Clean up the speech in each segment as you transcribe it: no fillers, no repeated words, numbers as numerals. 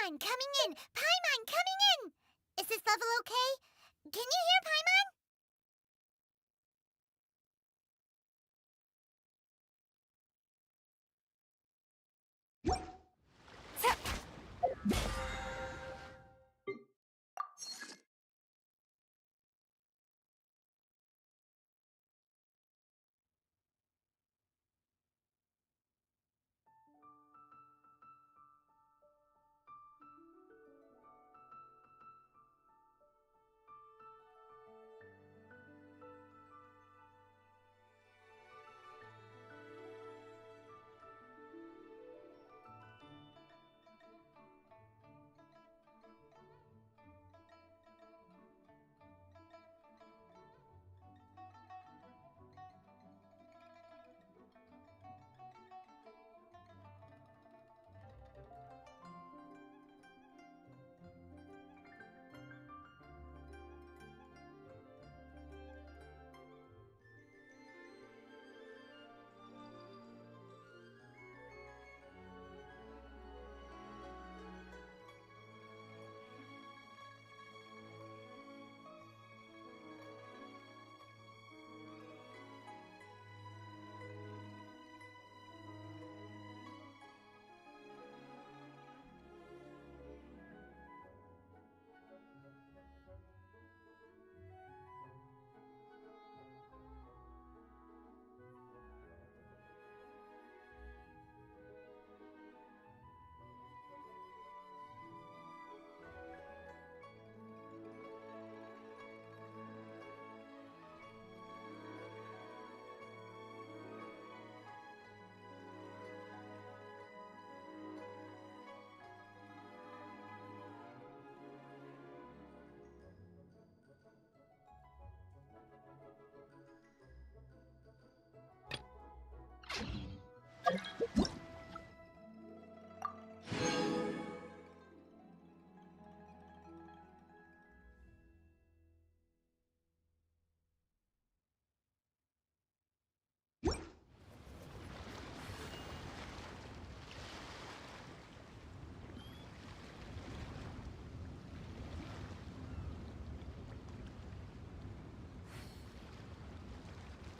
Paimon coming in! Paimon coming in! Is this level okay? Can you hear Paimon?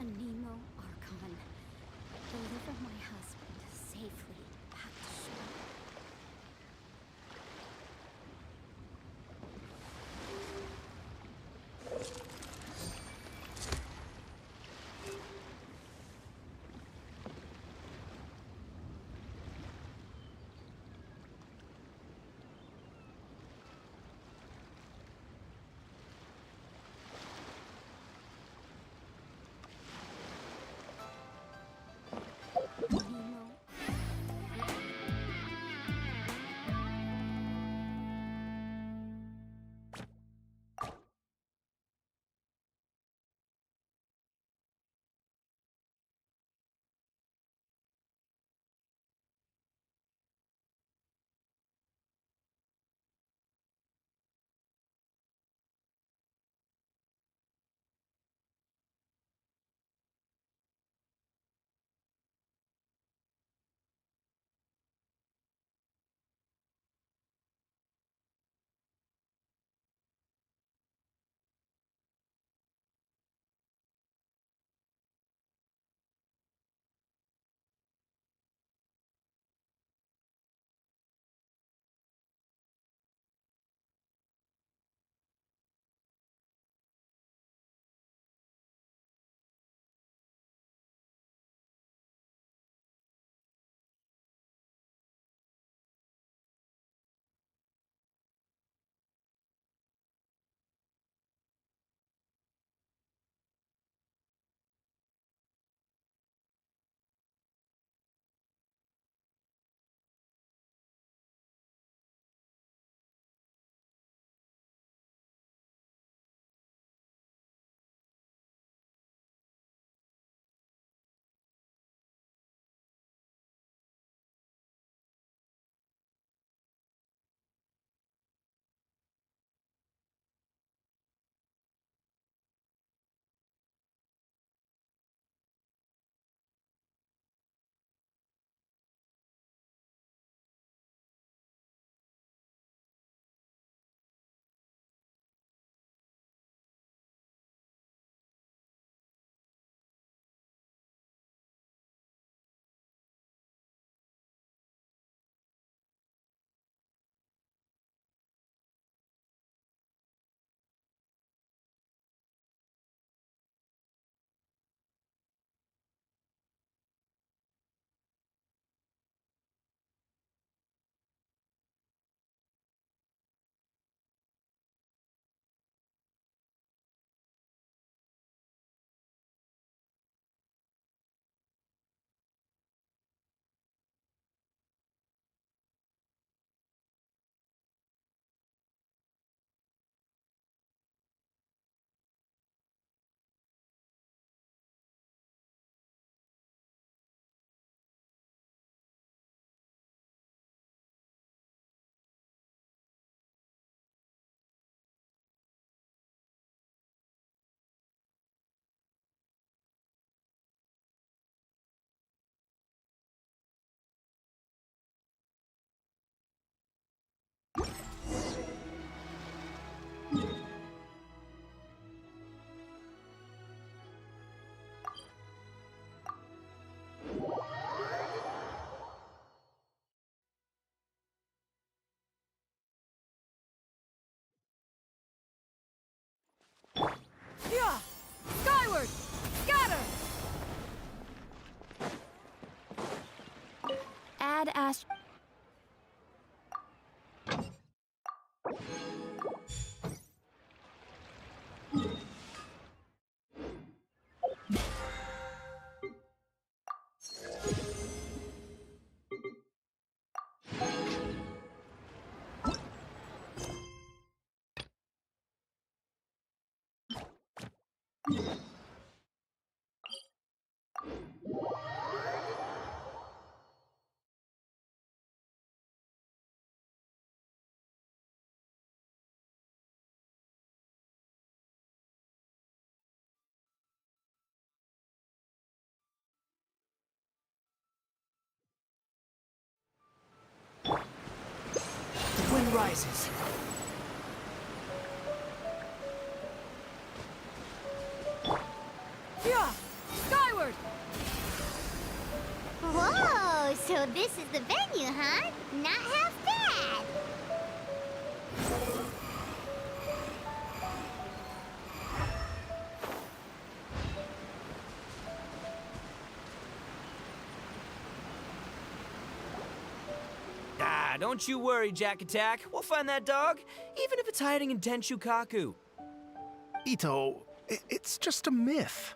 Nemo Archon, deliver my husband safely back to shore. Nemo, Dad asked... The wind rises. Yeah! Skyward! Whoa, so this is the venue, huh? Not half bad. Ah, don't you worry, Jack Attack. We'll find that dog, even if it's hiding in Tenshukaku. Itto, it's just a myth.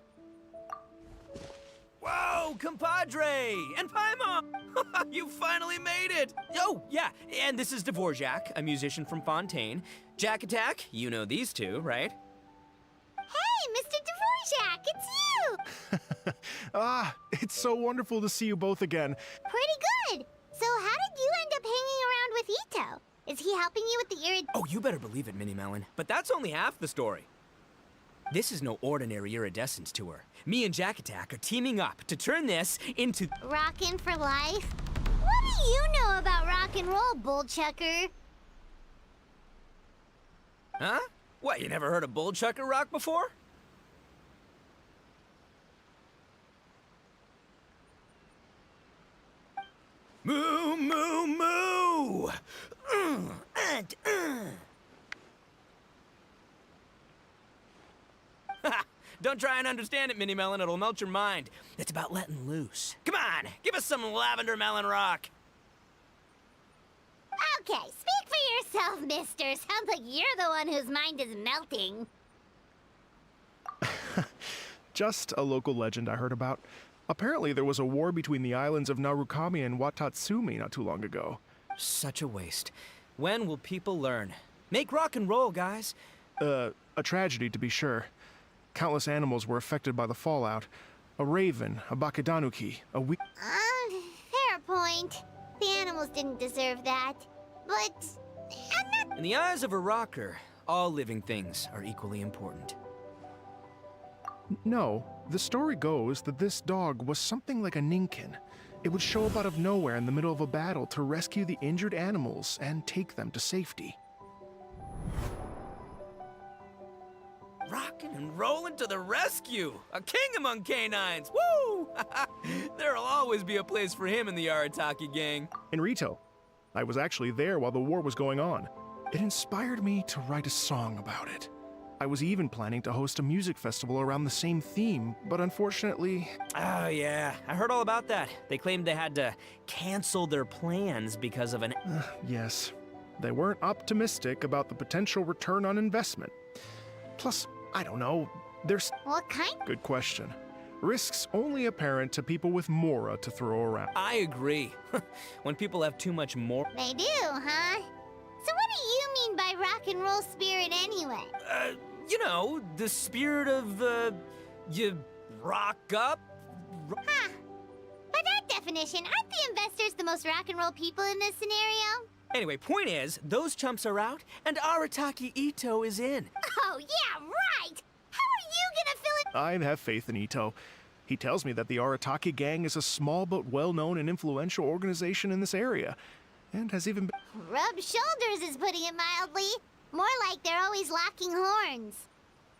Whoa, compadre! And Paimon! You finally made it! Oh, yeah, and this is Dvorak, a musician from Fontaine. Jack Attack, you know these two, right? Hey, Mr. Dvorak, it's you! It's so wonderful to see you both again. Pretty good. So how did you end up hanging around with Itto? Is he helping you with the Oh, you better believe it, Minnie Melon. But that's only half the story. This is no ordinary iridescence tour. Me and Jack Attack are teaming up to turn this into... Rockin' for life? What do you know about rock and roll, bullchucker? Huh? What, you never heard of Bull Chucker Rock before? Moo, moo, moo! Don't try and understand it, Minnie Melon. It'll melt your mind. It's about letting loose. Come on, give us some lavender melon rock. Okay, speak for yourself, mister. Sounds like you're the one whose mind is melting. Just a local legend I heard about. Apparently there was a war between the islands of Narukami and Watatsumi not too long ago. Such a waste. When will people learn? Make rock and roll, guys. A tragedy to be sure. Countless animals were affected by the fallout. A raven, a bakedanuki, Fair point. The animals didn't deserve that. But I'm not... In the eyes of a rocker, all living things are equally important. No, the story goes that this dog was something like a ninkin. It would show up out of nowhere in the middle of a battle to rescue the injured animals and take them to safety. Rockin' and rollin' to the rescue! A king among canines! Woo! There'll always be a place for him in the Arataki gang. In Rito, I was actually there while the war was going on. It inspired me to write a song about it. I was even planning to host a music festival around the same theme, but unfortunately... Oh, yeah. I heard all about that. They claimed they had to cancel their plans because of an... Yes, they weren't optimistic about the potential return on investment. Plus, I don't know, there's... What kind? Good question. Risks only apparent to people with mora to throw around. I agree. When people have too much more... They do, huh? So what do you mean by rock and roll spirit anyway? You know, the spirit of, you rock up? Huh. By that definition, aren't the investors the most rock and roll people in this scenario? Anyway, point is, those chumps are out, and Arataki Itto is in. Oh, yeah, right! How are you gonna fill it? I have faith in Itto. He tells me that the Arataki gang is a small but well-known and influential organization in this area, and has even been... Rub shoulders is putting it mildly. More like they're always locking horns.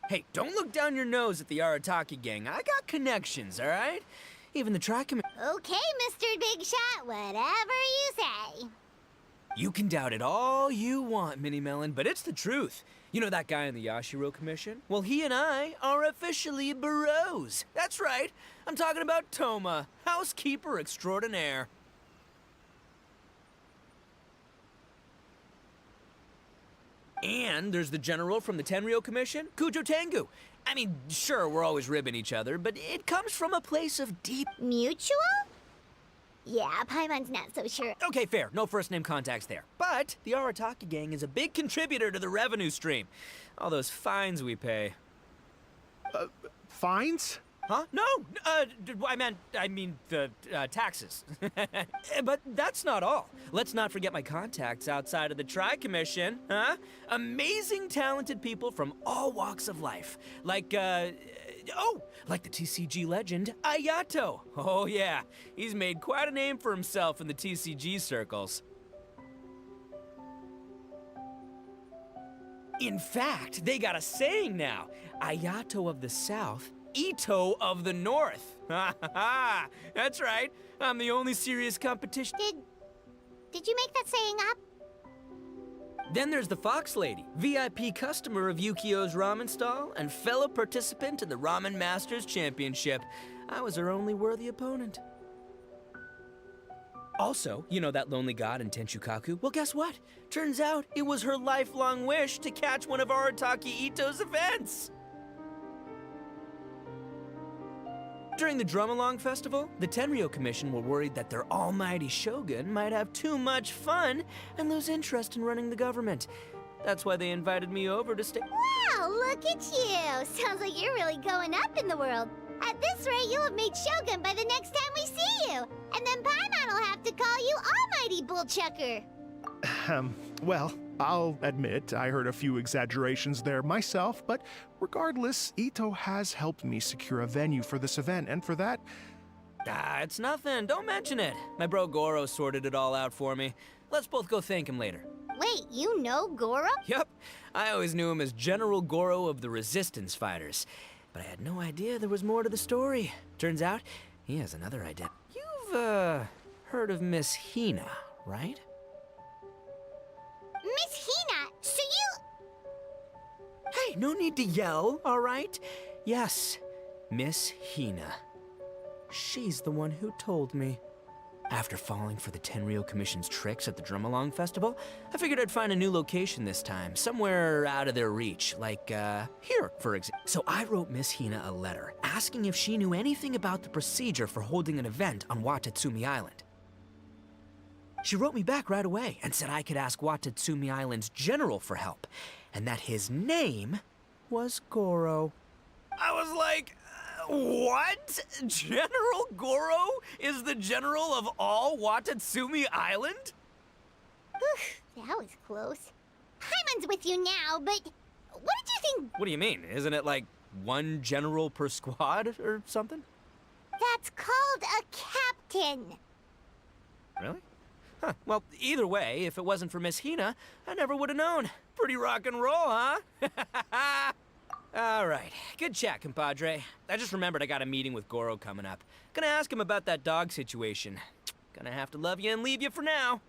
Hey, don't look down your nose at the Arataki gang. I got connections, all right? Even the Tricom... Okay, Mr. Big Shot, whatever you say. You can doubt it all you want, Minnie Melon, but it's the truth. You know that guy in the Yashiro Commission? Well, he and I are officially bros. That's right. I'm talking about Toma, housekeeper extraordinaire. And there's the general from the Tenryo Commission, Kujo Tengu. I mean, sure, we're always ribbing each other, but it comes from a place of deep... Mutual? Yeah, Paimon's not so sure. Okay, fair. No first-name contacts there. But the Arataki gang is a big contributor to the revenue stream. All those fines we pay. Fines? Huh? No! I mean the taxes. But that's not all. Let's not forget my contacts outside of the Tri-Commission, huh? Amazing, talented people from all walks of life. Like the TCG legend, Ayato. Oh yeah, he's made quite a name for himself in the TCG circles. In fact, they got a saying now. Ayato of the South, Itto of the North. Ha ha ha! That's right. I'm the only serious competition. Did you make that saying up? Then there's the Fox Lady, VIP customer of Yukio's ramen stall and fellow participant in the Ramen Masters Championship. I was her only worthy opponent. Also, you know that lonely god in Tenshukaku? Well, guess what? Turns out it was her lifelong wish to catch one of Arataki Itto's events. During the Drum-Along Festival, the Tenryo Commission were worried that their almighty shogun might have too much fun and lose interest in running the government. That's why they invited me over to stay. Wow, look at you! Sounds like you're really going up in the world. At this rate, you'll have made shogun by the next time we see you. And then Paimon will have to call you Almighty Bullchucker. Well, I'll admit I heard a few exaggerations there myself, but regardless, Itto has helped me secure a venue for this event, and for that... It's nothing. Don't mention it. My bro Goro sorted it all out for me. Let's both go thank him later. Wait, you know Goro? Yup. I always knew him as General Goro of the Resistance Fighters. But I had no idea there was more to the story. Turns out, he has another idea. You've, heard of Miss Hina, right? Miss Hina, so you... Hey, no need to yell, all right? Yes, Miss Hina. She's the one who told me. After falling for the Tenryo Commission's tricks at the Drum-Along Festival, I figured I'd find a new location this time, somewhere out of their reach, like, here, for example. So I wrote Miss Hina a letter, asking if she knew anything about the procedure for holding an event on Watatsumi Island. She wrote me back right away and said I could ask Watatsumi Island's general for help, and that his name was Goro. I was like, what? General Goro is the general of all Watatsumi Island? Whew, that was close. Paimon's with you now, but what did you think? What do you mean? Isn't it like one general per squad or something? That's called a captain. Really? Huh. Well, either way, if it wasn't for Miss Hina, I never would have known. Pretty rock and roll, huh? All right. Good chat, compadre. I just remembered I got a meeting with Goro coming up. Gonna ask him about that dog situation. Gonna have to love you and leave you for now.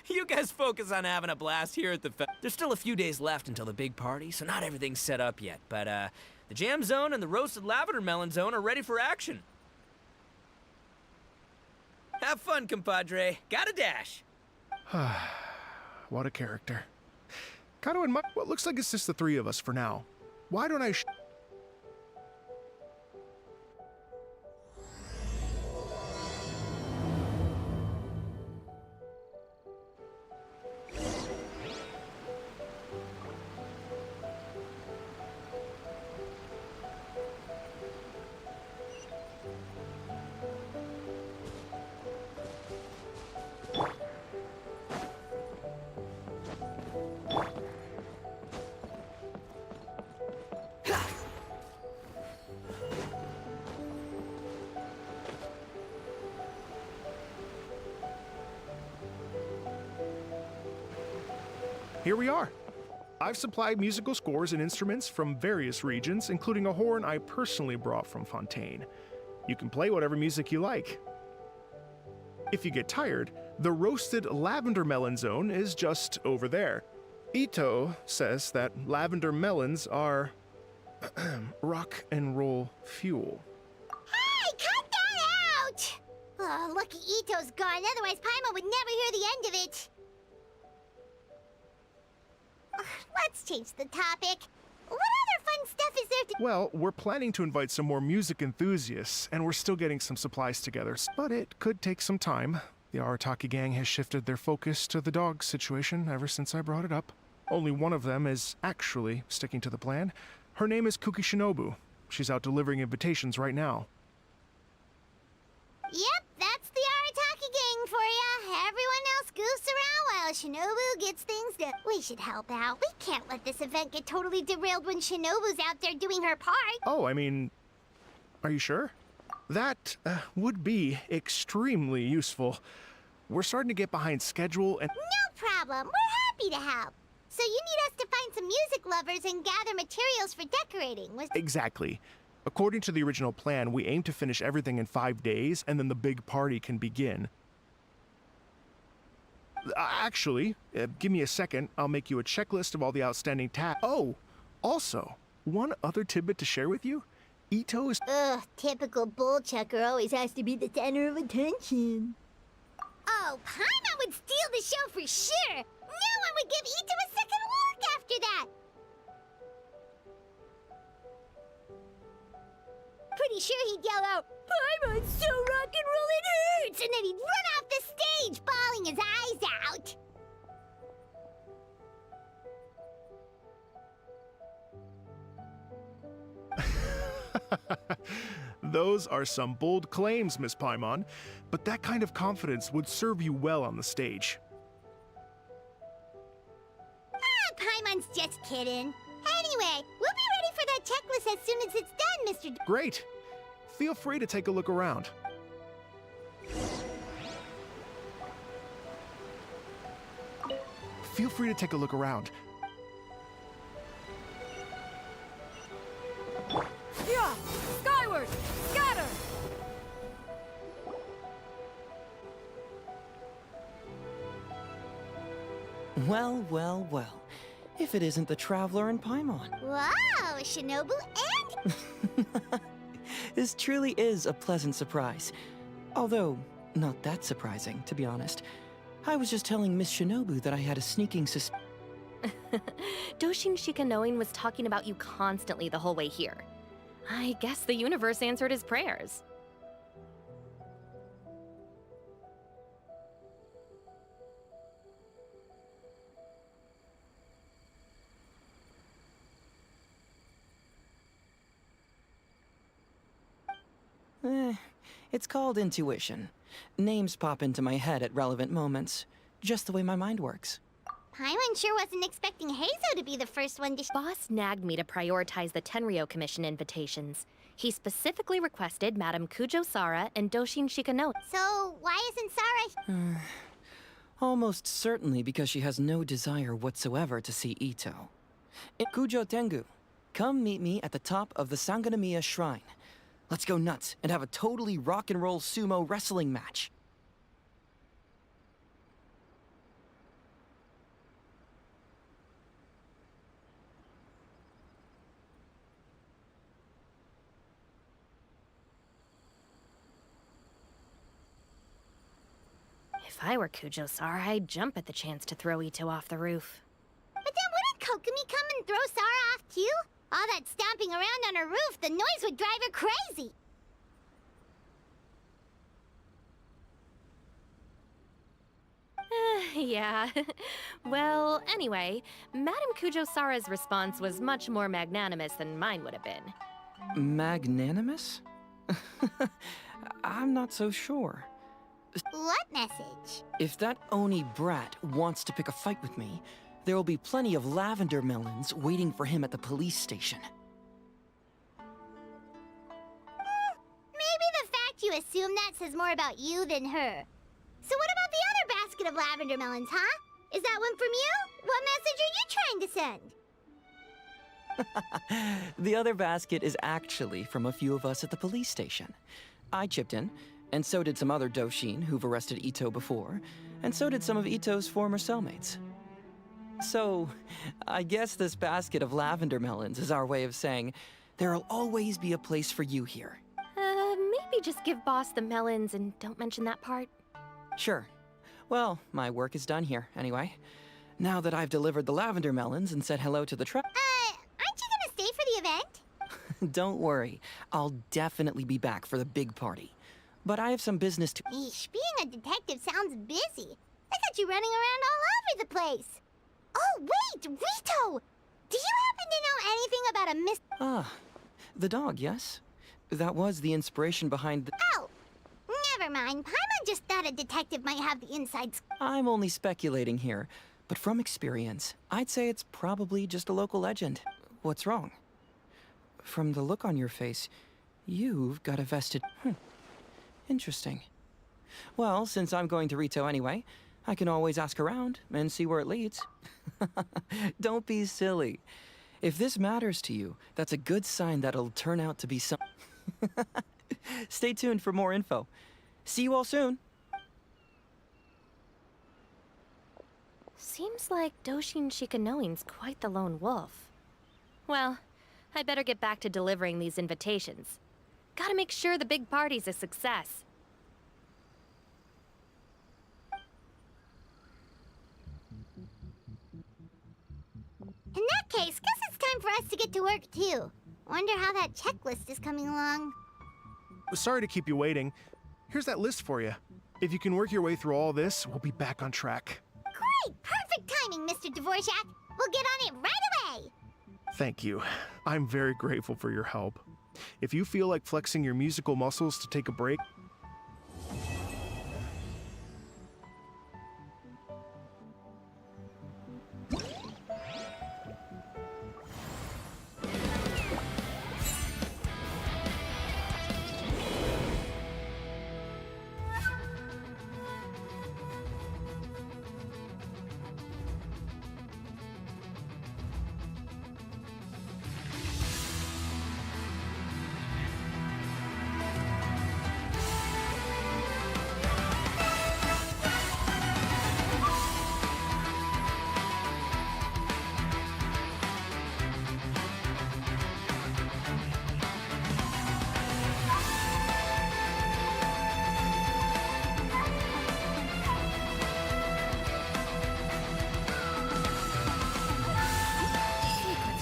You guys focus on having a blast here at the There's still a few days left until the big party, so not everything's set up yet. But, the jam zone and the roasted lavender melon zone are ready for action. Have fun, compadre. Gotta dash. What a character. Kind of admire... Well, it looks like it's just the three of us for now. Why don't I... Here we are. I've supplied musical scores and instruments from various regions, including a horn I personally brought from Fontaine. You can play whatever music you like. If you get tired, the roasted lavender melon zone is just over there. Itto says that lavender melons are rock and roll fuel. Oh, lucky Itto's gone, otherwise Paimon would never hear the end of it. Let's change the topic. What other fun stuff is there to— Well, we're planning to invite some more music enthusiasts, and we're still getting some supplies together, but it could take some time. The Arataki gang has shifted their focus to the dog situation ever since I brought it up. Only one of them is actually sticking to the plan. Her name is Kuki Shinobu. She's out delivering invitations right now. Yep, that's the Arataki gang for ya. Everyone else goofs around while Shinobu gets things done. We should help out. We can't let this event get totally derailed when Shinobu's out there doing her part. Oh, I mean, are you sure? That would be extremely useful. We're starting to get behind schedule and— No problem. We're happy to help. So you need us to find some music lovers and gather materials for decorating. Exactly. According to the original plan, we aim to finish everything in 5 days, and then the big party can begin. Actually, give me a second. I'll make you a checklist of all the outstanding tasks. Oh, also, one other tidbit to share with you. Itto is— Ugh, typical bullchucker always has to be the center of attention. Oh, Paimon would steal the show for sure! No one would give Itto a second look after that! Pretty sure he'd yell out, "Paimon's so rock and roll it hurts!" And then he'd run off the stage, bawling his eyes out. Those are some bold claims, Miss Paimon, but that kind of confidence would serve you well on the stage. Ah, Paimon's just kidding. Anyway, we'll be ready for that checklist as soon as it's done, Mr. Great. Feel free to take a look around. Feel free to take a look around. Yeah! Skyward! Scatter! Well, well, well. If it isn't the Traveler and Paimon. Wow, Shinobu and... This truly is a pleasant surprise. Although, not that surprising, to be honest. I was just telling Miss Shinobu that I had a sneaking suspicion. Doshin Shikanoin was talking about you constantly the whole way here. I guess the universe answered his prayers. It's called intuition. Names pop into my head at relevant moments, just the way my mind works. Paimon sure wasn't expecting Heizo to be the first one to... Boss nagged me to prioritize the Tenryo Commission invitations. He specifically requested Madame Kujo Sara and Doshin Shikanoin. So, why isn't Sara... Almost certainly because she has no desire whatsoever to see Itto. Kujo Tengu, come meet me at the top of the Sanganamiya Shrine. Let's go nuts and have a totally rock and roll sumo wrestling match. If I were Kujo Sara, I'd jump at the chance to throw Itto off the roof. But then wouldn't Kokomi come and throw Sara off too? All that stomping around on her roof, the noise would drive her crazy. Yeah. Well, anyway, Madame Kujo Sara's response was much more magnanimous than mine would have been. Magnanimous? I'm not so sure. What message? If that Oni brat wants to pick a fight with me, there will be plenty of lavender melons waiting for him at the police station. Maybe the fact you assume that says more about you than her. So what about the other basket of lavender melons, huh? Is that one from you? What message are you trying to send? The other basket is actually from a few of us at the police station. I chipped in, and so did some other Doshin who've arrested Itto before, and so did some of Itto's former cellmates. So, I guess this basket of lavender melons is our way of saying, there'll always be a place for you here. Maybe we just give Boss the melons and don't mention that part? Sure. Well, my work is done here, anyway. Now that I've delivered the lavender melons and said hello to the Aren't you gonna stay for the event? Don't worry, I'll definitely be back for the big party. But I have some business to— Eesh, being a detective sounds busy. I got you running around all over the place. Oh, wait, Rito! Do you happen to know anything about a Miss— Ah, the dog, yes? That was the inspiration behind the— Oh, never mind. Paimon just thought a detective might have the inside scoop. I'm only speculating here, but from experience, I'd say it's probably just a local legend. What's wrong? From the look on your face, you've got a vested— Interesting. Well, since I'm going to Rito anyway, I can always ask around and see where it leads. Don't be silly. If this matters to you, that's a good sign that it'll turn out to be some— Stay tuned for more info. See you all soon. Seems like Doshin Shikanoin's quite the lone wolf. Well, I'd better get back to delivering these invitations. Gotta make sure the big party's a success. In that case, guess it's time for us to get to work, too. Wonder how that checklist is coming along. Sorry to keep you waiting. Here's that list for you. If you can work your way through all this, we'll be back on track. Great! Perfect timing, Mr. Dvorak. We'll get on it right away! Thank you. I'm very grateful for your help. If you feel like flexing your musical muscles to take a break,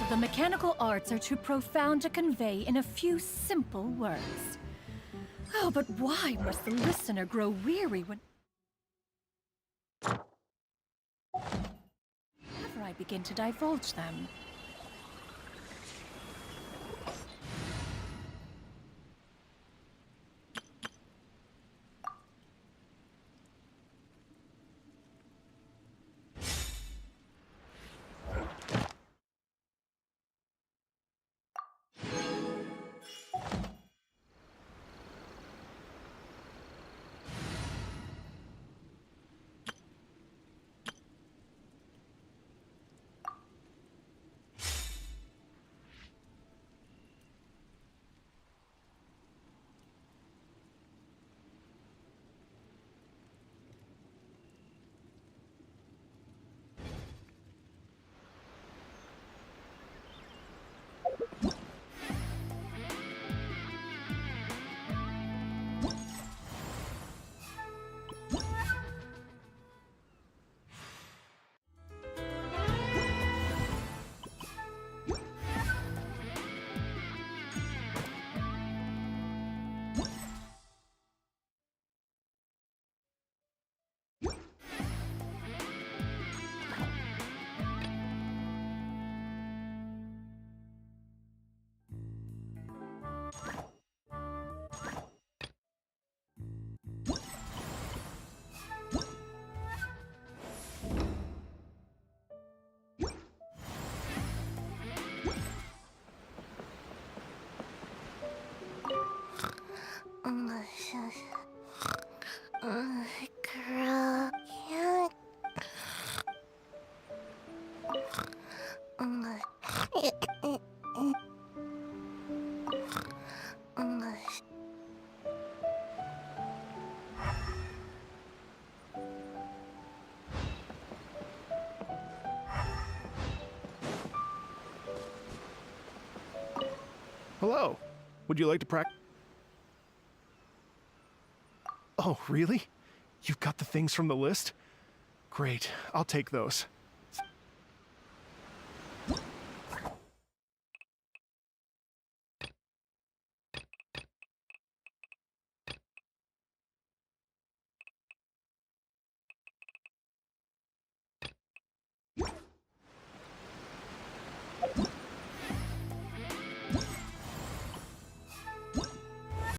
The mechanical arts are too profound to convey in a few simple words. Oh, but why must the listener grow weary whenever I begin to divulge them? Girl, can't... hello. Would you like to practice? Oh, really? You've got the things from the list? Great, I'll take those.